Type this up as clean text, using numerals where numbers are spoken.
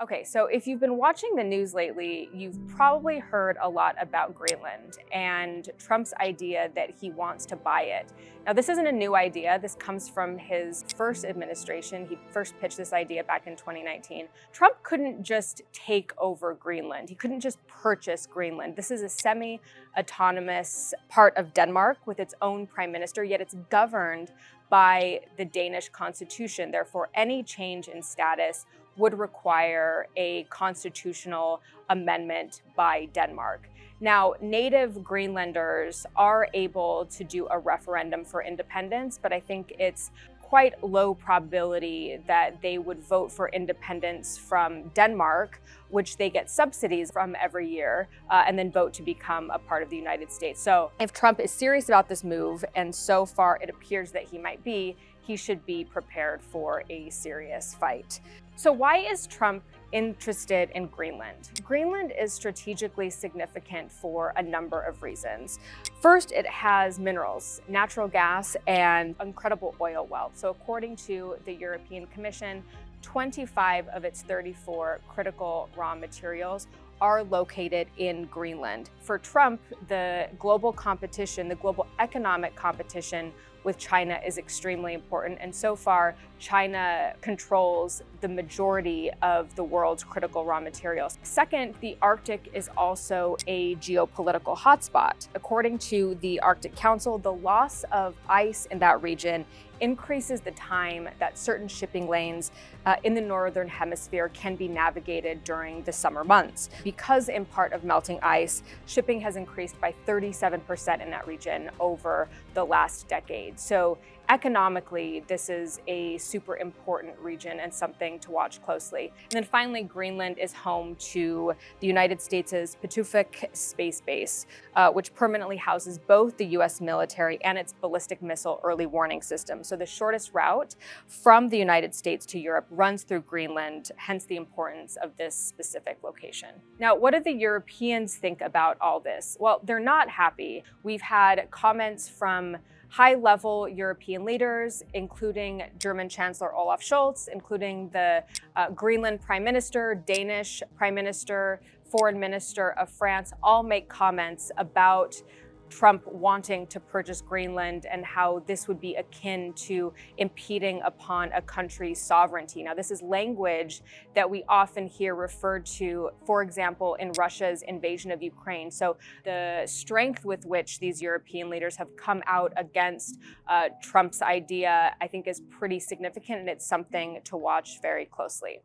Okay, so if you've been watching the news lately, you've probably heard a lot about Greenland and Trump's idea that he wants to buy it. Now, this isn't a new idea. This comes from his first administration. He first pitched this idea back in 2019. Trump couldn't just take over Greenland. He couldn't just purchase Greenland. This is a semi-autonomous part of Denmark with its own prime minister, yet it's governed by the Danish constitution. Therefore, any change in status would require a constitutional amendment by Denmark. Now, native Greenlanders are able to do a referendum for independence, but I think it's quite low probability that they would vote for independence from Denmark, which they get subsidies from every year, and then vote to become a part of the United States. So if Trump is serious about this move, and so far it appears that he might be, he should be prepared for a serious fight. So why is Trump interested in Greenland? Greenland is strategically significant for a number of reasons. First, it has minerals, natural gas, and incredible oil wealth. So according to the European Commission, 25 of its 34 critical raw materials are located in Greenland. For Trump, the global competition, the global economic competition with China is extremely important. And so far, China controls the majority of the world's critical raw materials. Second, the Arctic is also a geopolitical hotspot. According to the Arctic Council, the loss of ice in that region increases the time that certain shipping lanes in the northern hemisphere can be navigated during the summer months. Because in part of melting ice, shipping has increased by 37% in that region over the last decade. So economically, this is a super important region and something to watch closely. And then finally, Greenland is home to the United States' Pituffik Space Base, which permanently houses both the US military and its ballistic missile early warning system. So the shortest route from the United States to Europe runs through Greenland, hence the importance of this specific location. Now, what do the Europeans think about all this? Well, they're not happy. We've had comments from high-level European leaders, including German Chancellor Olaf Scholz, including the Greenland Prime Minister, Danish Prime Minister, Foreign Minister of France, all make comments about Trump wanting to purchase Greenland and how this would be akin to impeding upon a country's sovereignty. Now, this is language that we often hear referred to, for example, in Russia's invasion of Ukraine. So the strength with which these European leaders have come out against Trump's idea, I think, is pretty significant, and it's something to watch very closely.